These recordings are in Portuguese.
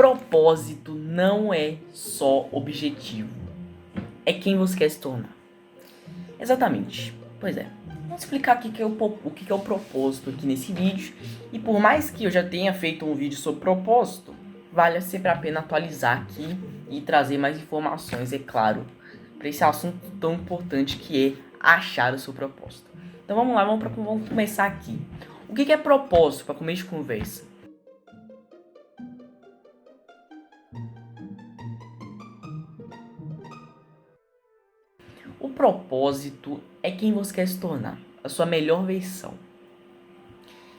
Propósito não é só objetivo, é quem você quer se tornar. Exatamente, pois é. Vamos explicar o que é o propósito aqui nesse vídeo. E por mais que eu já tenha feito um vídeo sobre propósito, vale sempre a pena atualizar aqui e trazer mais informações, é claro, para esse assunto tão importante que é achar o seu propósito. Então vamos lá, vamos começar aqui. O que é propósito para começo de conversa? O propósito é quem você quer se tornar, a sua melhor versão.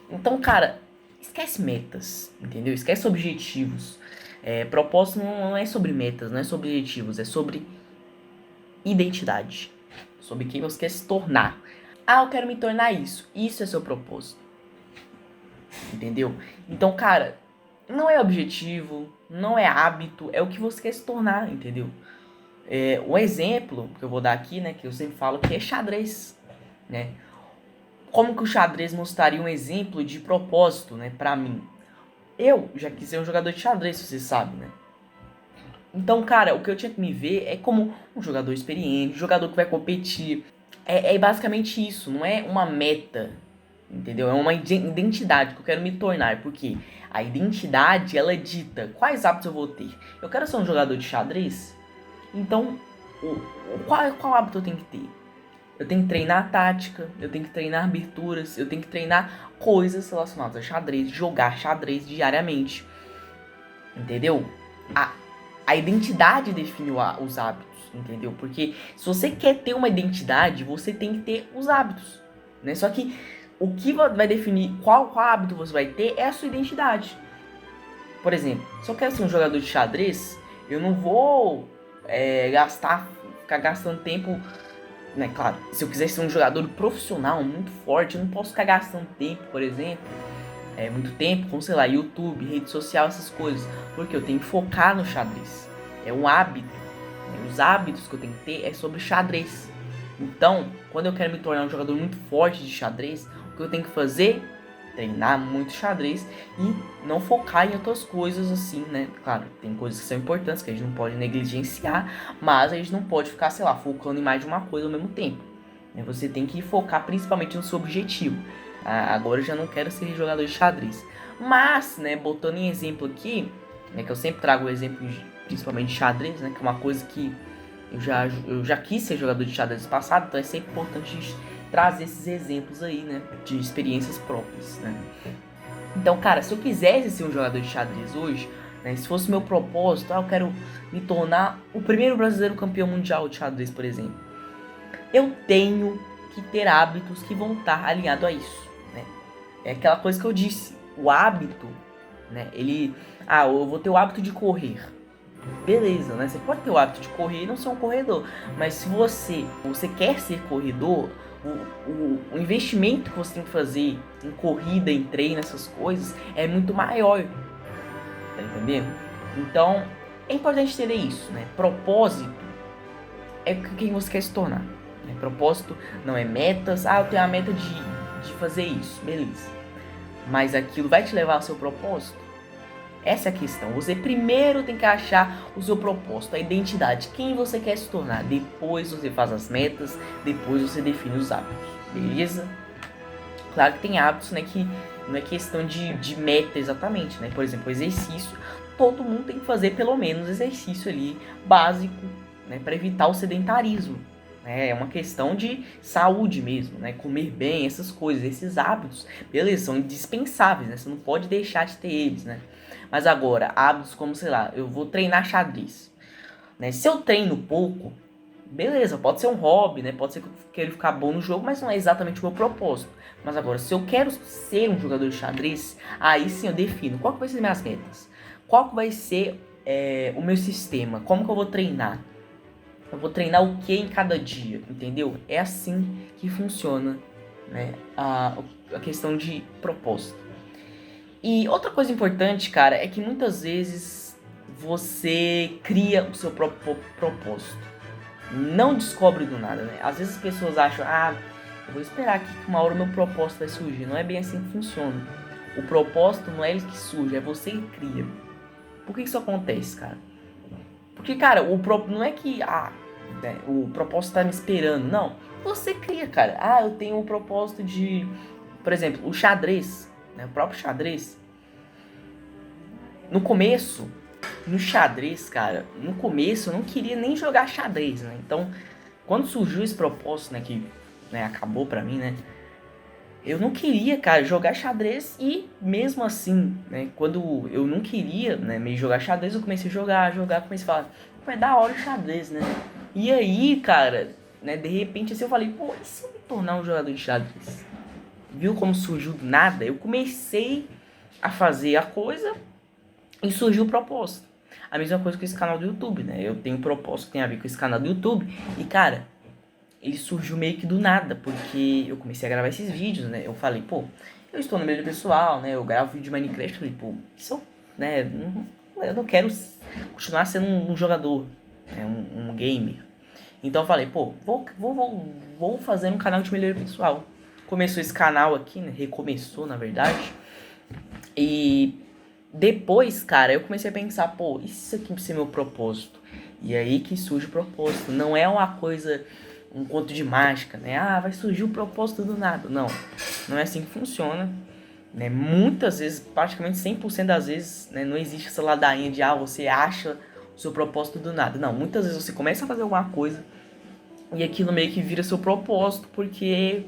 Então, cara, esquece metas, entendeu? Esquece objetivos. Propósito não é sobre metas, não é sobre objetivos, é sobre identidade. Sobre quem você quer se tornar. Ah, eu quero me tornar isso. Isso é seu propósito. Entendeu? Então, cara, não é objetivo, não é hábito, é o que você quer se tornar, entendeu? Um exemplo que eu vou dar aqui, né, que eu sempre falo, que é xadrez, né? Como que o xadrez mostraria um exemplo de propósito, né, pra mim? Eu já quis ser um jogador de xadrez, você sabe, né? Então, cara, o que eu tinha que me ver é como um jogador experiente, um jogador que vai competir. É basicamente isso, não é uma meta, entendeu? É uma identidade que eu quero me tornar, porque a identidade, ela dita quais hábitos eu vou ter. Eu quero ser um jogador de xadrez, então qual hábito eu tenho que ter? Eu tenho que treinar a tática, eu tenho que treinar aberturas, eu tenho que treinar coisas relacionadas a xadrez, jogar xadrez diariamente, entendeu? A identidade define os hábitos, entendeu? Porque se você quer ter uma identidade, você tem que ter os hábitos, né? Só que o que vai definir qual hábito você vai ter é a sua identidade. Por exemplo, se eu quero ser um jogador de xadrez, eu não vou ficar gastando tempo, né? Claro, se eu quiser ser um jogador profissional muito forte, eu não posso ficar gastando tempo, por exemplo, muito tempo com, sei lá, YouTube, rede social, essas coisas, porque eu tenho que focar no xadrez. É um hábito. Os hábitos que eu tenho que ter é sobre xadrez. Então, quando eu quero me tornar um jogador muito forte de xadrez, o que eu tenho que fazer? Treinar muito xadrez e não focar em outras coisas assim, né? Claro, tem coisas que são importantes que a gente não pode negligenciar, mas a gente não pode ficar, sei lá, focando em mais de uma coisa ao mesmo tempo. Você tem que focar principalmente no seu objetivo. Agora eu já não quero ser jogador de xadrez. Mas, né, botando em exemplo aqui, né, que eu sempre trago o exemplo principalmente de xadrez, né, que é uma coisa que eu já quis ser jogador de xadrez passado, então é sempre importante trazer esses exemplos aí, né, de experiências próprias, né. Então, cara, se eu quisesse ser um jogador de xadrez hoje, né, se fosse meu propósito, eu quero me tornar o primeiro brasileiro campeão mundial de xadrez, por exemplo, eu tenho que ter hábitos que vão estar alinhados a isso, né. É aquela coisa que eu disse, o hábito, né, eu vou ter o hábito de correr. Beleza, né? Você pode ter o hábito de correr e não ser um corredor. Mas se você quer ser corredor, o investimento que você tem que fazer em corrida, em treino, essas coisas, é muito maior. Tá entendendo? Então, é importante ter isso, né? Propósito é quem você quer se tornar. Né? Propósito não é metas. Eu tenho a meta de fazer isso. Beleza. Mas aquilo vai te levar ao seu propósito? Essa é a questão. Você primeiro tem que achar o seu propósito, a identidade, quem você quer se tornar. Depois você faz as metas, depois você define os hábitos. Beleza? Claro que tem hábitos, né, que não é questão de meta exatamente, né? Por exemplo, exercício. Todo mundo tem que fazer pelo menos exercício ali básico, né, para evitar o sedentarismo. É uma questão de saúde mesmo, né? Comer bem, essas coisas, esses hábitos, beleza, são indispensáveis, né? Você não pode deixar de ter eles, né? Mas agora, hábitos como, sei lá, eu vou treinar xadrez, né? Se eu treino pouco, beleza, pode ser um hobby, né? Pode ser que eu queira ficar bom no jogo, mas não é exatamente o meu propósito. Mas agora, se eu quero ser um jogador de xadrez, aí sim eu defino qual que vai ser minhas metas, qual que vai ser o meu sistema, como que eu vou treinar. Eu vou treinar o que em cada dia, entendeu? É assim que funciona, né, a questão de propósito. E outra coisa importante, cara, é que muitas vezes você cria o seu próprio propósito. Não descobre do nada, né? Às vezes as pessoas acham, eu vou esperar aqui que uma hora o meu propósito vai surgir. Não é bem assim que funciona. O propósito não é ele que surge, é você que cria. Por que isso acontece, cara? Porque, cara, não é que o propósito tá me esperando, não. Você cria, cara. Eu tenho o propósito de, por exemplo, o xadrez, né? O próprio xadrez. No começo, no xadrez, cara, no começo eu não queria nem jogar xadrez, né? Então, quando surgiu esse propósito, né, que, né, acabou pra mim, né? Eu não queria, cara, jogar xadrez e mesmo assim, né, quando eu não queria, né, meio jogar xadrez, eu comecei a jogar, comecei a falar, pô, é da hora o xadrez, né? E aí, cara, né, de repente assim eu falei, pô, e se eu me tornar um jogador de xadrez? Viu como surgiu do nada? Eu comecei a fazer a coisa e surgiu o propósito. A mesma coisa com esse canal do YouTube, né? Eu tenho um propósito que tem a ver com esse canal do YouTube e, cara, ele surgiu meio que do nada, porque eu comecei a gravar esses vídeos, né? Eu falei, pô, eu estou no meio pessoal, né? Eu gravo vídeo de Minecraft, falei, pô, isso, né? Eu não quero continuar sendo um jogador, né? Um gamer. Então eu falei, pô, vou fazer um canal de melhoria pessoal. Começou esse canal aqui, né? Recomeçou, na verdade. E depois, cara, eu comecei a pensar, pô, isso aqui vai ser meu propósito. E aí que surge o propósito. Não é uma coisa, um conto de mágica, né? Vai surgir o propósito do nada. Não, não é assim que funciona. Né? Muitas vezes, praticamente 100% das vezes, né, não existe essa ladainha de, você acha o seu propósito do nada. Não, muitas vezes você começa a fazer alguma coisa e aquilo meio que vira seu propósito, porque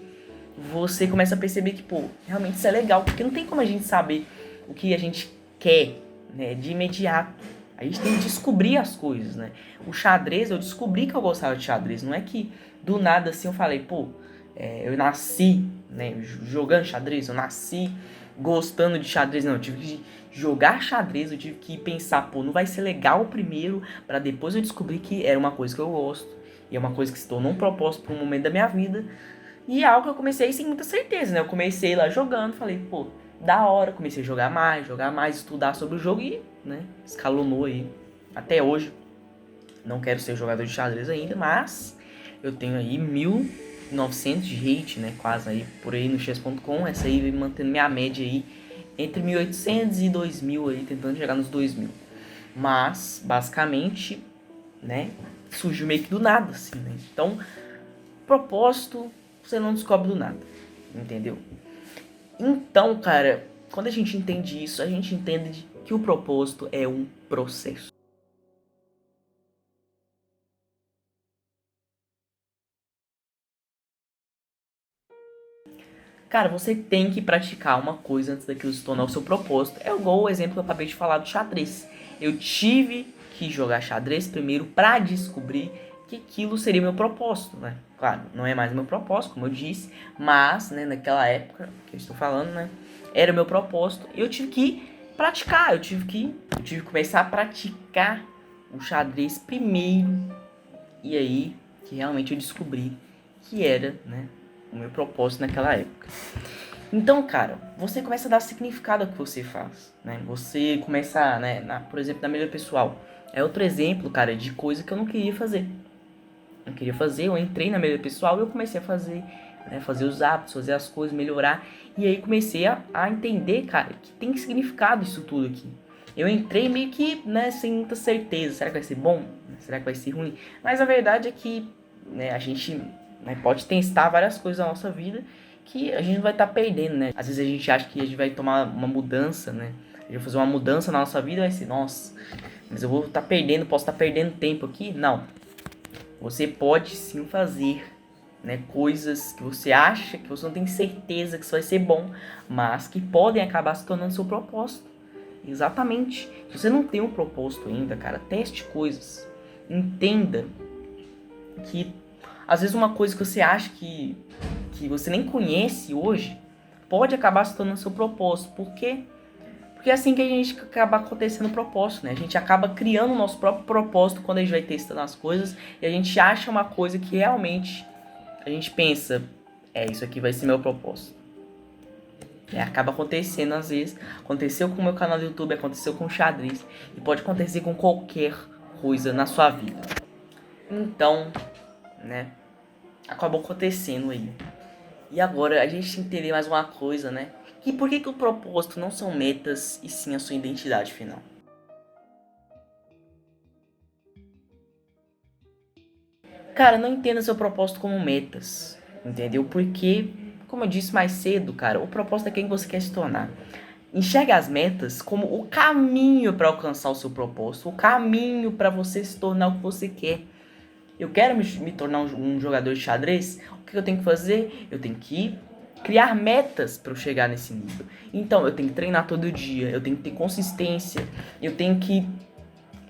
você começa a perceber que, pô, realmente isso é legal. Porque não tem como a gente saber o que a gente quer, né, de imediato. A gente tem que descobrir as coisas, né? O xadrez, eu descobri que eu gostava de xadrez. Não é que do nada assim eu falei, pô, eu nasci, né, jogando xadrez, eu nasci gostando de xadrez. Não, eu tive que jogar xadrez, eu tive que pensar, pô, não vai ser legal primeiro, pra depois eu descobrir que era uma coisa que eu gosto. E é uma coisa que se tornou um propósito para um momento da minha vida. E é algo que eu comecei sem muita certeza, né? Eu comecei lá jogando, falei, pô, da hora, comecei a jogar mais, estudar sobre o jogo e, né, escalonou aí. Até hoje, não quero ser jogador de xadrez ainda, mas eu tenho aí 1900 de rate, né, quase aí, por aí no chess.com, essa aí vem mantendo minha média aí entre 1800 e 2000 aí, tentando chegar nos 2000. Mas, basicamente, né, surgiu meio que do nada, assim, né? Então, propósito você não descobre do nada, entendeu? Então, cara, quando a gente entende isso, a gente entende que o propósito é um processo. Cara, você tem que praticar uma coisa antes daquilo se tornar o seu propósito. É igual o exemplo que eu acabei de falar do xadrez. Eu tive que jogar xadrez primeiro para descobrir que aquilo seria meu propósito, né? Claro, não é mais meu propósito, como eu disse, mas, né, naquela época que eu estou falando, né, era o meu propósito. E eu tive que praticar, eu tive que começar a praticar o xadrez primeiro. E aí que realmente eu descobri que era, né, o meu propósito naquela época. Então, cara, você começa a dar significado ao que você faz, né? Você começa, né, por exemplo, na melhoria pessoal. É outro exemplo, cara, de coisa que eu não queria fazer. Não queria fazer, eu entrei na melhoria pessoal e eu comecei a fazer, né, fazer os hábitos, fazer as coisas, melhorar. E aí comecei a entender, cara, que tem significado isso tudo aqui. Eu entrei meio que, né, sem muita certeza. Será que vai ser bom? Será que vai ser ruim? Mas a verdade é que, né, a gente, né, pode testar várias coisas na nossa vida que a gente vai estar perdendo, né? Às vezes a gente acha que a gente vai tomar uma mudança, né? A gente vai fazer uma mudança na nossa vida e vai ser, nossa, mas eu vou estar perdendo, posso estar perdendo tempo aqui? Não. Você pode sim fazer, né, coisas que você acha, que você não tem certeza que isso vai ser bom, mas que podem acabar se tornando seu propósito. Exatamente. Se você não tem um propósito ainda, cara, teste coisas. Entenda que às vezes uma coisa que você acha que você nem conhece hoje pode acabar se tornando seu propósito. Por quê? Porque é assim que a gente acaba acontecendo o propósito, né? A gente acaba criando o nosso próprio propósito quando a gente vai testando as coisas e a gente acha uma coisa que realmente a gente pensa, isso aqui vai ser meu propósito. Acaba acontecendo às vezes. Aconteceu com o meu canal do YouTube, aconteceu com o xadrez e pode acontecer com qualquer coisa na sua vida. Então, né, acabou acontecendo aí. E agora a gente entender mais uma coisa, né? E por que o propósito não são metas e sim a sua identidade final? Cara, não entenda seu propósito como metas, entendeu? Porque, como eu disse mais cedo, cara, o propósito é quem você quer se tornar. Enxergue as metas como o caminho para alcançar o seu propósito, o caminho para você se tornar o que você quer. Eu quero me tornar um jogador de xadrez, o que eu tenho que fazer? Eu tenho que criar metas para eu chegar nesse nível. Então, eu tenho que treinar todo dia, eu tenho que ter consistência, eu tenho que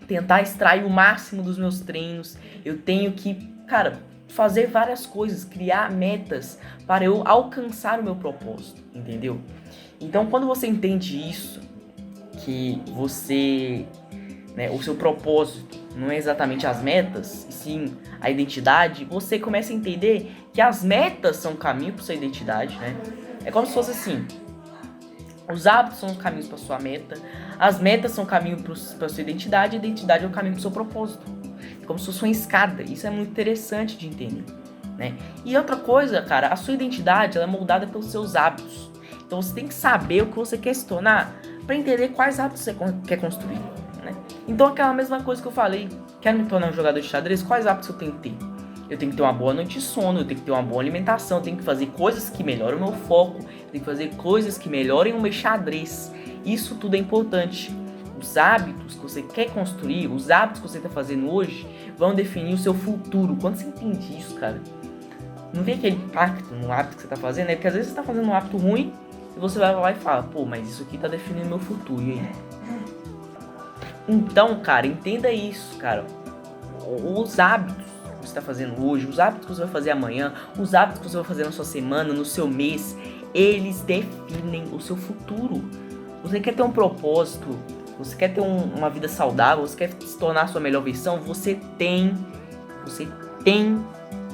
tentar extrair o máximo dos meus treinos, eu tenho que, cara, fazer várias coisas, criar metas para eu alcançar o meu propósito, entendeu? Então, quando você entende isso, que você, né, o seu propósito não é exatamente as metas, e sim a identidade, você começa a entender que as metas são o caminho para sua identidade, né? É como se fosse assim, os hábitos são os caminhos para sua meta, as metas são o caminho para sua identidade, e a identidade é o caminho para o seu propósito. É como se fosse uma escada, isso é muito interessante de entender, né? E outra coisa, cara, a sua identidade ela é moldada pelos seus hábitos. Então você tem que saber o que você quer se tornar para entender quais hábitos você quer construir, né? Então aquela mesma coisa que eu falei, quero me tornar um jogador de xadrez, quais hábitos eu tenho que ter? Eu tenho que ter uma boa noite de sono, eu tenho que ter uma boa alimentação, eu tenho que fazer coisas que melhoram o meu foco, eu tenho que fazer coisas que melhorem o meu xadrez. Isso tudo é importante. Os hábitos que você quer construir, os hábitos que você está fazendo hoje, vão definir o seu futuro. Quando você entende isso, cara, não vê aquele impacto no hábito que você está fazendo, é porque às vezes você está fazendo um hábito ruim e você vai lá e fala, pô, mas isso aqui está definindo o meu futuro, e aí? Então, cara, entenda isso, cara. Os hábitos que você está fazendo hoje, os hábitos que você vai fazer amanhã, os hábitos que você vai fazer na sua semana, no seu mês, eles definem o seu futuro. Você quer ter um propósito, você quer ter uma vida saudável, você quer se tornar a sua melhor versão, você tem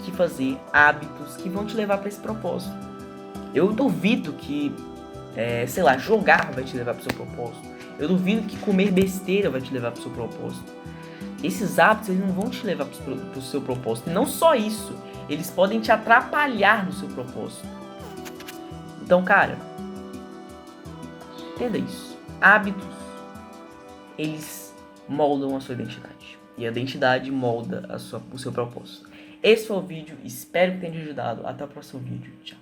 que fazer hábitos que vão te levar para esse propósito. Eu duvido que, sei lá, jogar vai te levar para o seu propósito. Eu duvido que comer besteira vai te levar para o seu propósito. Esses hábitos eles não vão te levar para o seu propósito. E não só isso, eles podem te atrapalhar no seu propósito. Então, cara, entenda isso. Hábitos, eles moldam a sua identidade. E a identidade molda o seu propósito. Esse foi o vídeo, espero que tenha te ajudado. Até o próximo vídeo. Tchau.